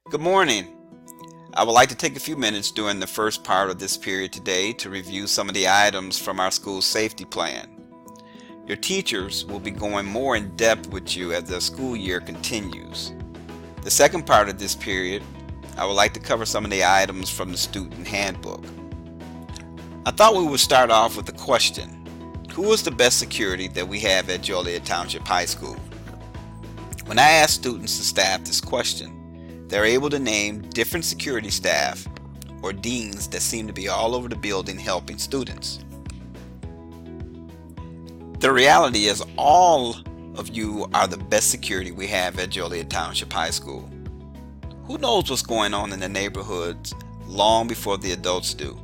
Good morning. I would like to take a few minutes during the first part of this period today to review some of the items from our school safety plan. Your teachers will be going more in depth with you as the school year continues. The second part of this period, I would like to cover some of the items from the student handbook. I thought we would start off with a question. Who is the best security that we have at Joliet Township High School? When I ask students and staff this question, they're able to name different security staff or deans that seem to be all over the building helping students. The reality is all of you are the best security we have at Joliet Township High School. Who knows what's going on in the neighborhoods long before the adults do?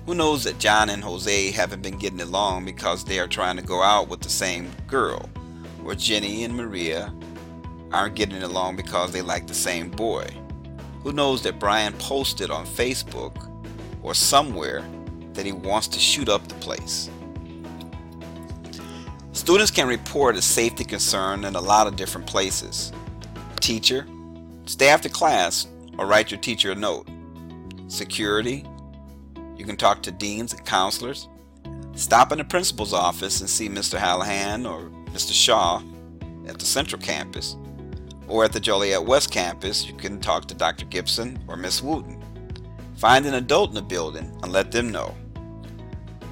Who knows that John and Jose haven't been getting along because they are trying to go out with the same girl, or Jenny and Maria aren't getting along because they like the same boy? Who knows that Brian posted on Facebook or somewhere that he wants to shoot up the place? Students can report a safety concern in a lot of different places. Teacher, stay after class or write your teacher a note. Security, you can talk to deans and counselors. Stop in the principal's office and see Mr. Hallahan or Mr. Shaw at the Central Campus. Or at the Joliet West Campus, you can talk to Dr. Gibson or Miss Wooten. Find an adult in the building and let them know.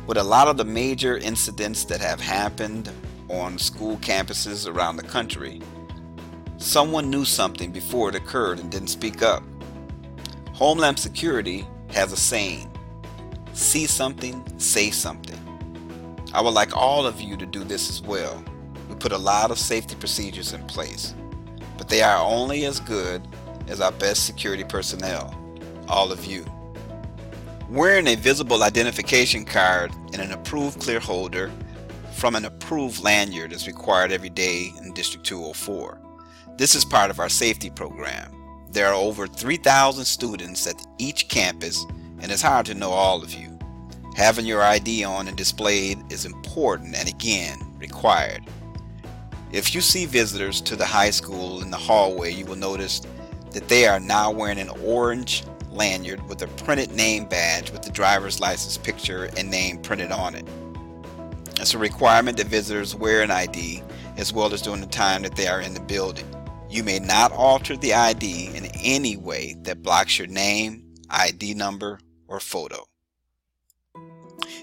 With a lot of the major incidents that have happened on school campuses around the country, someone knew something before it occurred and didn't speak up. Homeland Security has a saying, see something, say something. I would like all of you to do this as well. We put a lot of safety procedures in place, but they are only as good as our best security personnel, all of you. Wearing a visible identification card and an approved clear holder from an approved lanyard is required every day in District 204. This is part of our safety program. There are over 3,000 students at each campus, and it's hard to know all of you. Having your ID on and displayed is important and again, required. If you see visitors to the high school in the hallway, you will notice that they are now wearing an orange lanyard with a printed name badge with the driver's license picture and name printed on it. It's a requirement that visitors wear an ID as well as during the time that they are in the building. You may not alter the ID in any way that blocks your name, ID number, or photo.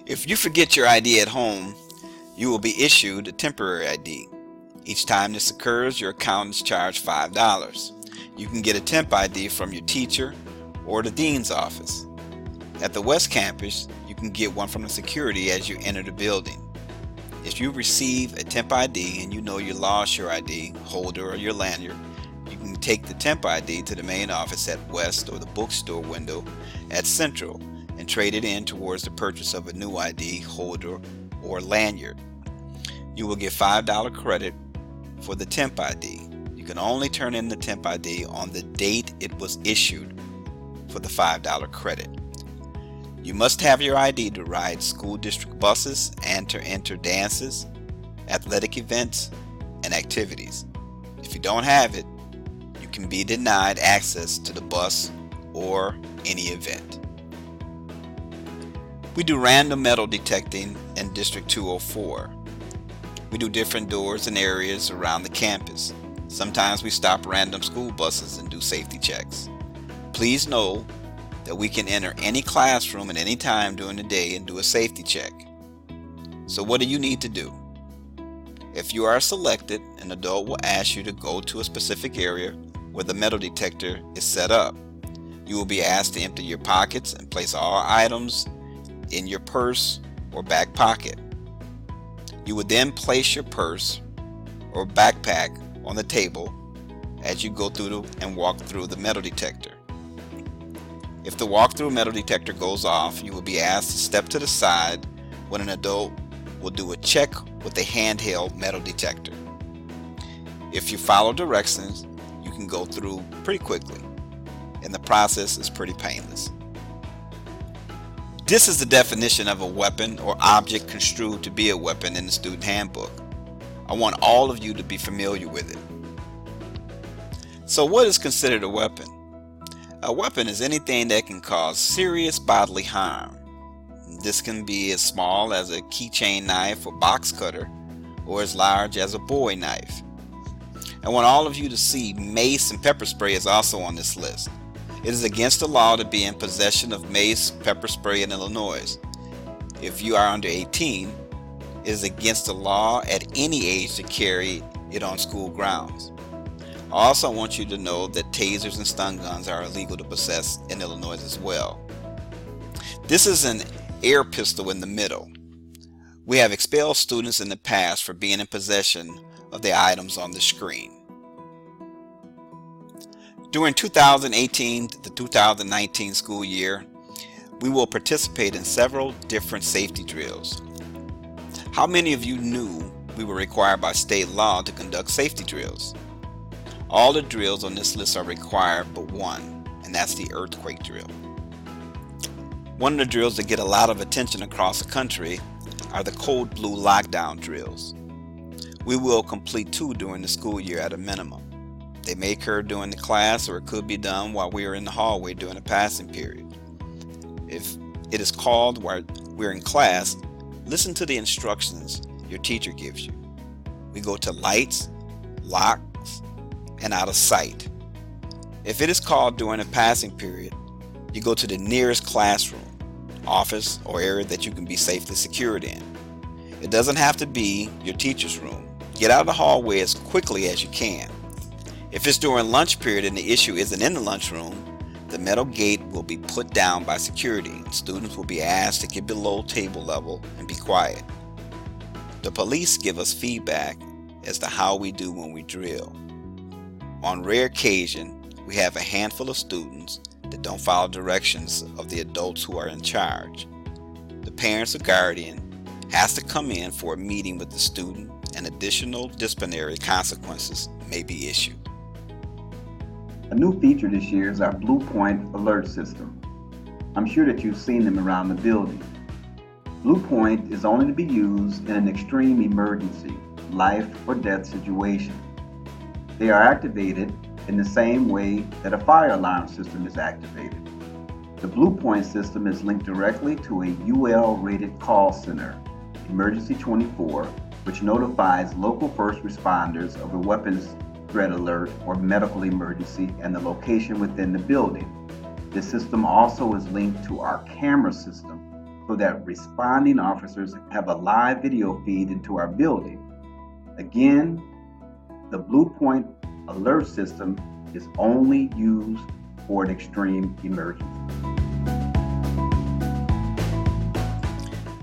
If you forget your ID at home, you will be issued a temporary ID. Each time this occurs, your account is charged $5. You can get a temp ID from your teacher or the dean's office. At the West Campus, you can get one from the security as you enter the building. If you receive a temp ID and you know you lost your ID holder or your lanyard, you can take the temp ID to the main office at West or the bookstore window at Central and trade it in towards the purchase of a new ID holder or lanyard. You will get $5 credit for the temp ID. You can only turn in the temp ID on the date it was issued for the $5 credit. You must have your ID to ride school district buses and to enter dances, athletic events, and activities. If you don't have it, you can be denied access to the bus or any event. We do random metal detecting in District 204. We do different doors and areas around the campus. Sometimes we stop random school buses and do safety checks. Please know that we can enter any classroom at any time during the day and do a safety check. So what do you need to do? If you are selected, an adult will ask you to go to a specific area where the metal detector is set up. You will be asked to empty your pockets and place all items in your purse or back pocket. You would then place your purse or backpack on the table as you go through and walk through the metal detector. If the walk-through metal detector goes off, you will be asked to step to the side when an adult will do a check with a handheld metal detector. If you follow directions, you can go through pretty quickly, and the process is pretty painless. This is the definition of a weapon or object construed to be a weapon in the student handbook. I want all of you to be familiar with it. So what is considered a weapon? A weapon is anything that can cause serious bodily harm. This can be as small as a keychain knife or box cutter, or as large as a bowie knife. I want all of you to see mace and pepper spray is also on this list. It is against the law to be in possession of mace, pepper spray in Illinois. If you are under 18, it is against the law at any age to carry it on school grounds. I also want you to know that tasers and stun guns are illegal to possess in Illinois as well. This is an air pistol in the middle. We have expelled students in the past for being in possession of the items on the screen. During 2018 to 2019 school year, we will participate in several different safety drills. How many of you knew we were required by state law to conduct safety drills? All the drills on this list are required but one, and that's the earthquake drill. One of the drills that get a lot of attention across the country are the Code Blue lockdown drills. We will complete 2 during the school year at a minimum. They may occur during the class, or it could be done while we are in the hallway during a passing period. If it is called while we're in class, listen to the instructions your teacher gives you. We go to lights, locks, and out of sight. If it is called during a passing period, you go to the nearest classroom, office, or area that you can be safely secured in. It doesn't have to be your teacher's room. Get out of the hallway as quickly as you can. If it's during lunch period and the issue isn't in the lunchroom, the metal gate will be put down by security and students will be asked to get below table level and be quiet. The police give us feedback as to how we do when we drill. On rare occasion, we have a handful of students that don't follow directions of the adults who are in charge. The parents or guardian has to come in for a meeting with the student, and additional disciplinary consequences may be issued. A new feature this year is our Blue Point alert system. I'm sure that you've seen them around the building. Blue Point is only to be used in an extreme emergency, life or death situation. They are activated in the same way that a fire alarm system is activated. The Blue Point system is linked directly to a UL-rated call center, Emergency 24, which notifies local first responders of a weapons threat alert or medical emergency and the location within the building. This system also is linked to our camera system so that responding officers have a live video feed into our building. Again, the Blue Point alert system is only used for an extreme emergency.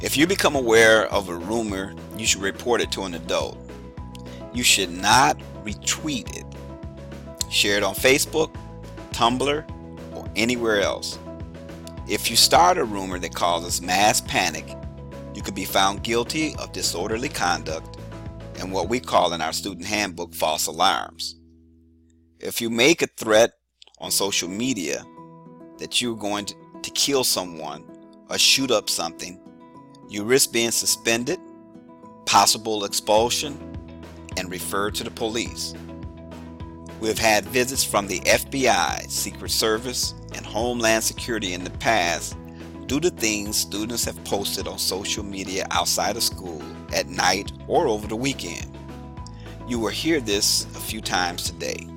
If you become aware of a rumor, you should report it to an adult. You should not retweet it. Share it on Facebook, Tumblr, or anywhere else. If you start a rumor that causes mass panic, you could be found guilty of disorderly conduct and what we call in our student handbook false alarms. If you make a threat on social media that you're going to kill someone or shoot up something, you risk being suspended, possible expulsion, and referred to the police. We have had visits from the FBI, Secret Service, and Homeland Security in the past due to things students have posted on social media outside of school, at night, or over the weekend. You will hear this a few times today.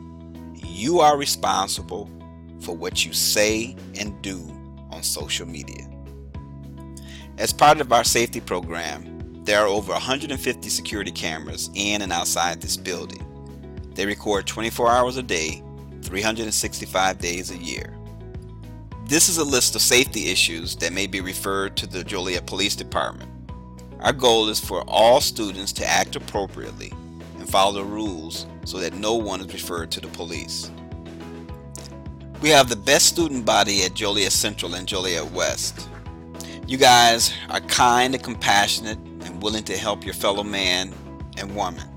You are responsible for what you say and do on social media. As part of our safety program, there are over 150 security cameras in and outside this building. They record 24 hours a day, 365 days a year. This is a list of safety issues that may be referred to the Joliet Police Department. Our goal is for all students to act appropriately and follow the rules so that no one is referred to the police. We have the best student body at Joliet Central and Joliet West. You guys are kind and compassionate and willing to help your fellow man and woman.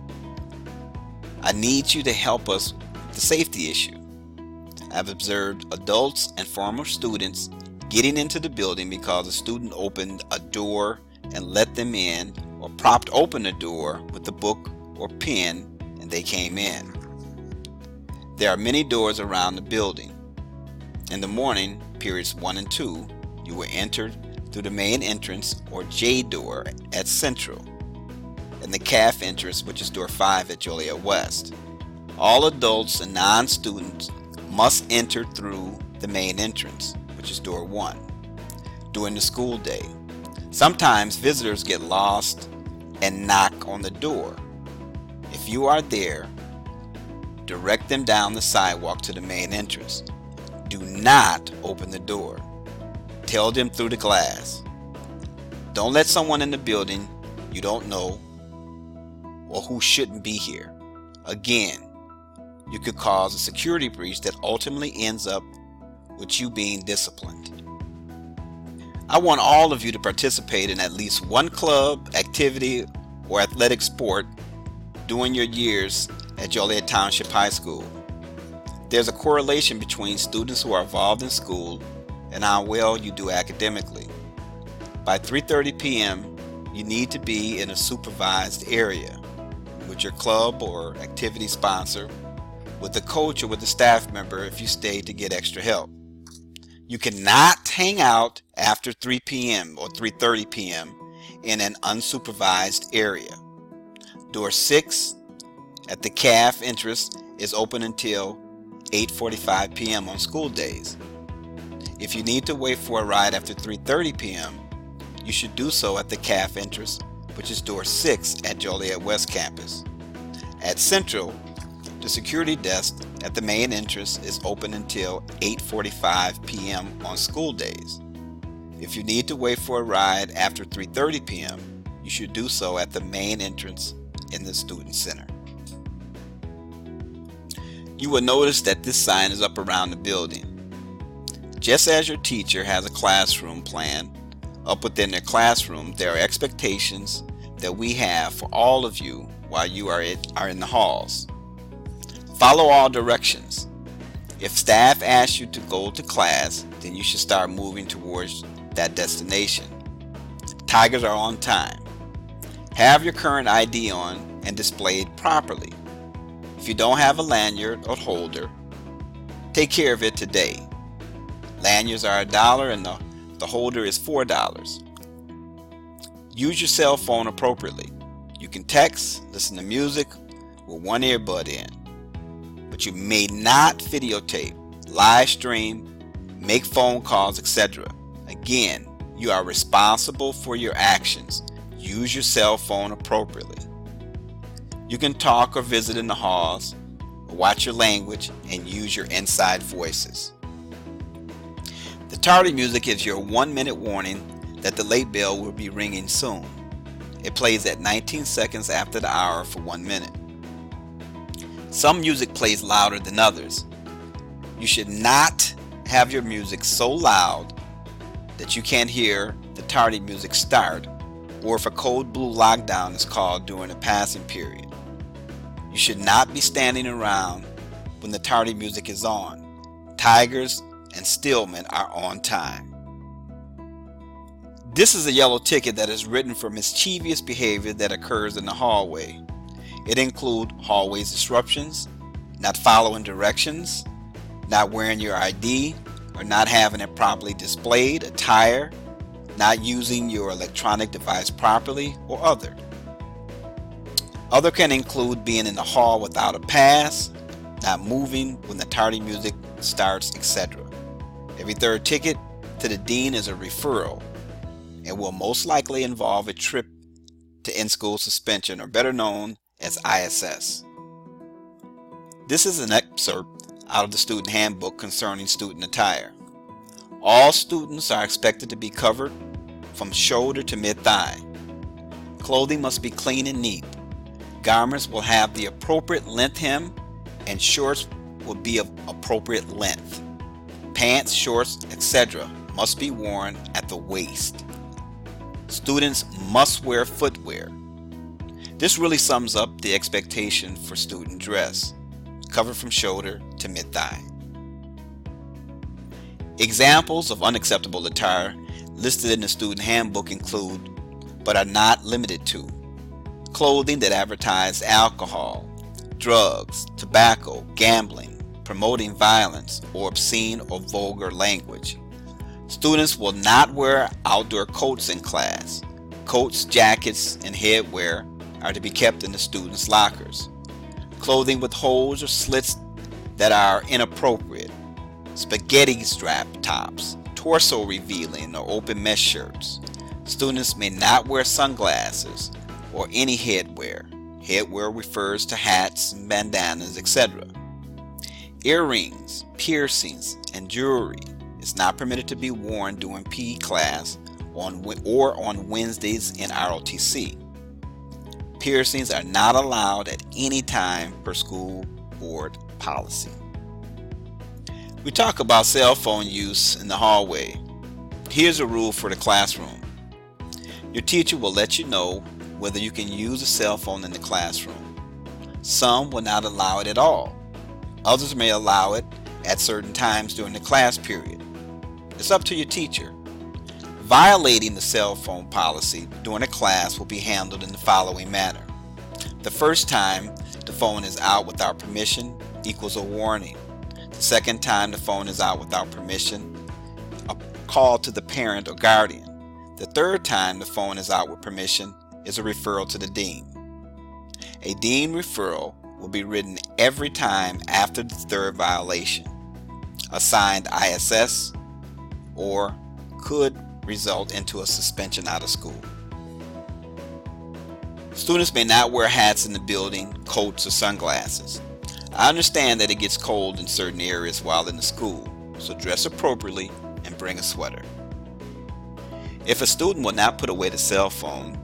I need you to help us with the safety issue. I've observed adults and former students getting into the building because a student opened a door and let them in, or propped open the door with a book or pen and they came in. There are many doors around the building. In the morning, periods 1 and 2, you will enter through the main entrance or J door at Central, and the CAF entrance, which is door 5 at Joliet West. All adults and non-students must enter through the main entrance, which is door 1, during the school day. Sometimes visitors get lost and knock on the door. If you are there, direct them down the sidewalk to the main entrance. Do not open the door. Tell them through the glass. Don't let someone in the building you don't know or who shouldn't be here. Again, you could cause a security breach that ultimately ends up with you being disciplined. I want all of you to participate in at least one club, activity, or athletic sport during your years at Joliet Township High School. There's a correlation between students who are involved in school and how well you do academically. By 3:30 p.m., you need to be in a supervised area with your club or activity sponsor, with the coach or with the staff member if you stay to get extra help. You cannot hang out after 3 p.m. or 3:30 p.m. in an unsupervised area. Door 6 at the CAF entrance is open until 8:45 p.m. on school days. If you need to wait for a ride after 3:30 p.m., you should do so at the CAF entrance, which is door 6 at Joliet West campus. At Central, the security desk at the main entrance is open until 8:45 p.m. on school days. If you need to wait for a ride after 3:30 p.m., you should do so at the main entrance in the student center. You will notice that this sign is up around the building. Just as your teacher has a classroom plan, up within their classroom, there are expectations that we have for all of you while you are in the halls. Follow all directions. If staff asks you to go to class, then you should start moving towards that destination. Tigers are on time. Have your current ID on and displayed properly. If you don't have a lanyard or holder, take care of it today. Lanyards are $1 and the holder is $4. Use your cell phone appropriately. You can text, listen to music with one earbud in, but you may not videotape, live stream, make phone calls, etc. Again, you are responsible for your actions. Use your cell phone appropriately. You can talk or visit in the halls, watch your language, and use your inside voices. The tardy music gives you a 1-minute warning that the late bell will be ringing soon. It plays at 19 seconds after the hour for 1 minute. Some music plays louder than others. You should not have your music so loud that you can't hear the tardy music start, or if a code blue lockdown is called during a passing period. You should not be standing around when the tardy music is on. Tigers and Stillman are on time. This is a yellow ticket that is written for mischievous behavior that occurs in the hallway. It includes hallway disruptions, not following directions, not wearing your ID, or not having it properly displayed, attire, not using your electronic device properly, or other. Other can include being in the hall without a pass, not moving when the tardy music starts, etc. Every third ticket to the dean is a referral and will most likely involve a trip to in-school suspension, or better known as ISS. This is an excerpt out of the student handbook concerning student attire. All students are expected to be covered from shoulder to mid-thigh. Clothing must be clean and neat. Garments will have the appropriate length hem, and shorts will be of appropriate length. Pants, shorts, etc. must be worn at the waist. Students must wear footwear. This really sums up the expectation for student dress, covered from shoulder to mid-thigh. Examples of unacceptable attire listed in the student handbook include, but are not limited to, clothing that advertises alcohol, drugs, tobacco, gambling, promoting violence or obscene or vulgar language. Students will not wear outdoor coats in class. Coats, jackets, and headwear are to be kept in the students' lockers. Clothing with holes or slits that are inappropriate, spaghetti strap tops, torso revealing or open mesh shirts. Students may not wear sunglasses or any headwear. Headwear refers to hats, bandanas, etc. Earrings, piercings, and jewelry is not permitted to be worn during PE class or on Wednesdays in ROTC. Piercings are not allowed at any time per school board policy. We talk about cell phone use in the hallway. Here's a rule for the classroom. Your teacher will let you know whether you can use a cell phone in the classroom. Some will not allow it at all. Others may allow it at certain times during the class period. It's up to your teacher. Violating the cell phone policy during a class will be handled in the following manner. The first time the phone is out without permission equals a warning. The second time the phone is out without permission, a call to the parent or guardian. The third time the phone is out with permission is a referral to the dean. A dean referral will be written every time after the third violation, assigned ISS, or could result into a suspension out of school. Students may not wear hats in the building, coats, or sunglasses. I understand that it gets cold in certain areas while in the school, so dress appropriately and bring a sweater. If a student will not put away the cell phone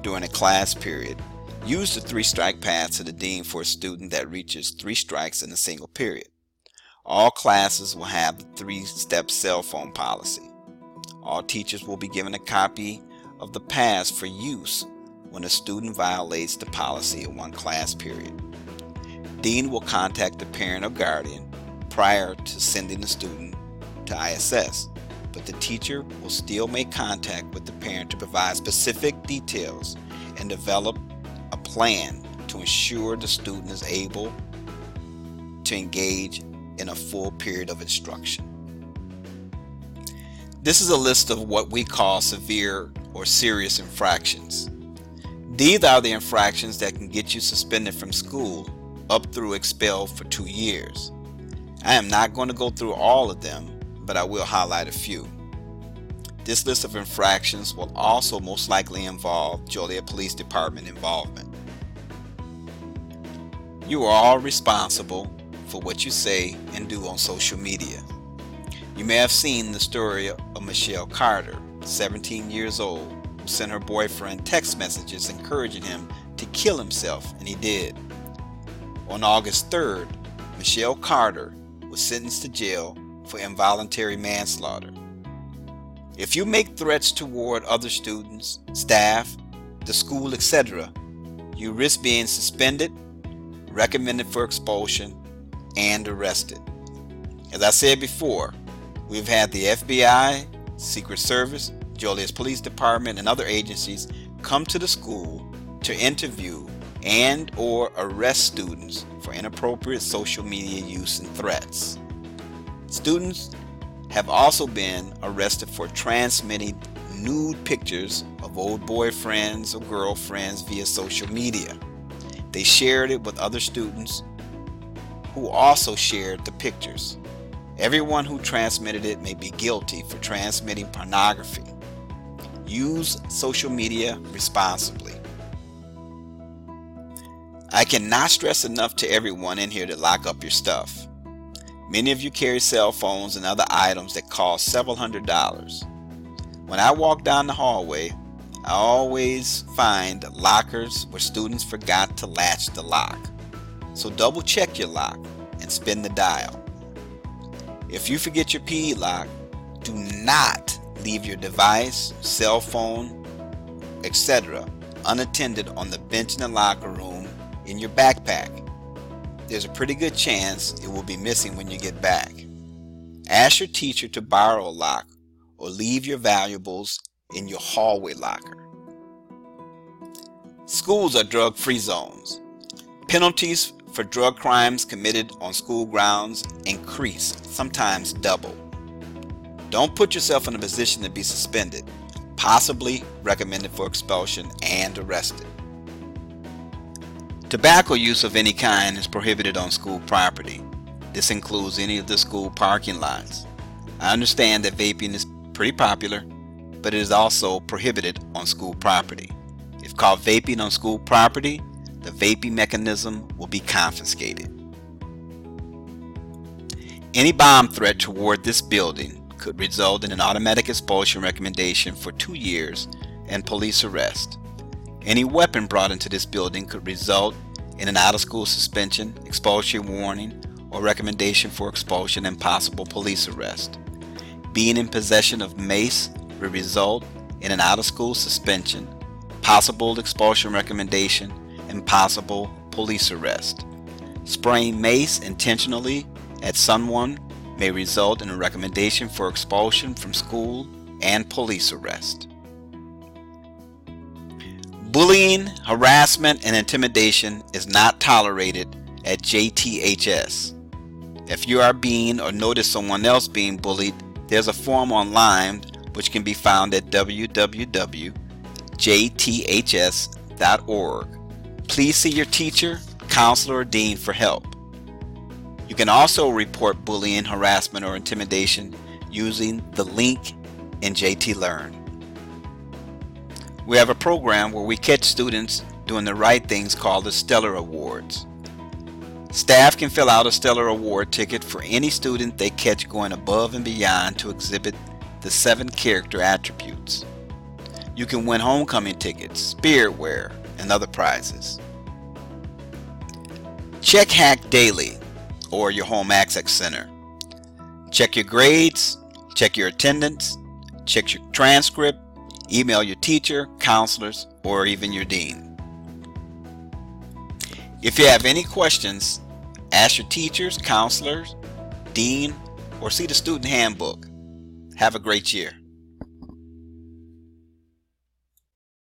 during a class period, use the 3-strike path to the dean for a student that reaches 3 strikes in a single period. All classes will have the 3-step cell phone policy. All teachers will be given a copy of the pass for use when a student violates the policy in one class period. Dean will contact the parent or guardian prior to sending the student to ISS, but the teacher will still make contact with the parent to provide specific details and develop a plan to ensure the student is able to engage in a full period of instruction. This is a list of what we call severe or serious infractions. These are the infractions that can get you suspended from school up through expelled for 2 years. I am not going to go through all of them, but I will highlight a few. This list of infractions will also most likely involve Joliet Police Department involvement. You are all responsible for what you say and do on social media. You may have seen the story of Michelle Carter, 17 years old, who sent her boyfriend text messages encouraging him to kill himself, and he did. On August 3rd, Michelle Carter was sentenced to jail for involuntary manslaughter. If you make threats toward other students, staff, the school, etc., you risk being suspended, recommended for expulsion, and arrested. As I said before, we've had the FBI, Secret Service, Joliet Police Department, and other agencies come to the school to interview and or arrest students for inappropriate social media use and threats. Students have also been arrested for transmitting nude pictures of old boyfriends or girlfriends via social media. They shared it with other students who also shared the pictures. Everyone who transmitted it may be guilty for transmitting pornography. Use social media responsibly. I cannot stress enough to everyone in here to lock up your stuff. Many of you carry cell phones and other items that cost several $100s. When I walk down the hallway, I always find lockers where students forgot to latch the lock. So double check your lock and spin the dial. If you forget your PE lock, do not leave your device, cell phone, etc. unattended on the bench in the locker room in your backpack. There's a pretty good chance it will be missing when you get back. Ask your teacher to borrow a lock or leave your valuables in your hallway locker. Schools are drug-free zones. Penalties for drug crimes committed on school grounds increase, sometimes double. Don't put yourself in a position to be suspended, possibly recommended for expulsion and arrested. Tobacco use of any kind is prohibited on school property. This includes any of the school parking lots. I understand that vaping is pretty popular, but it is also prohibited on school property. If caught vaping on school property, the vaping mechanism will be confiscated. Any bomb threat toward this building could result in an automatic expulsion recommendation for 2 years and police arrest. Any weapon brought into this building could result in an out-of-school suspension, expulsion warning, or recommendation for expulsion and possible police arrest. Being in possession of mace will result in an out-of-school suspension, possible expulsion recommendation, and possible police arrest. Spraying mace intentionally at someone may result in a recommendation for expulsion from school and police arrest. Bullying, harassment, and intimidation is not tolerated at JTHS. If you are being or notice someone else being bullied, there's a form online which can be found at www.jths.org. Please see your teacher, counselor, or dean for help. You can also report bullying, harassment, or intimidation using the link in JT Learn. We have a program where we catch students doing the right things called the Stellar Awards. Staff can fill out a Stellar Award ticket for any student they catch going above and beyond to exhibit the 7 character attributes. You can win homecoming tickets, spirit wear, and other prizes. Check Hack Daily or your home access center. Check your grades, check your attendance, check your transcript, email your teacher, counselors, or even your dean. If you have any questions, ask your teachers, counselors, dean, or see the student handbook. Have a great year.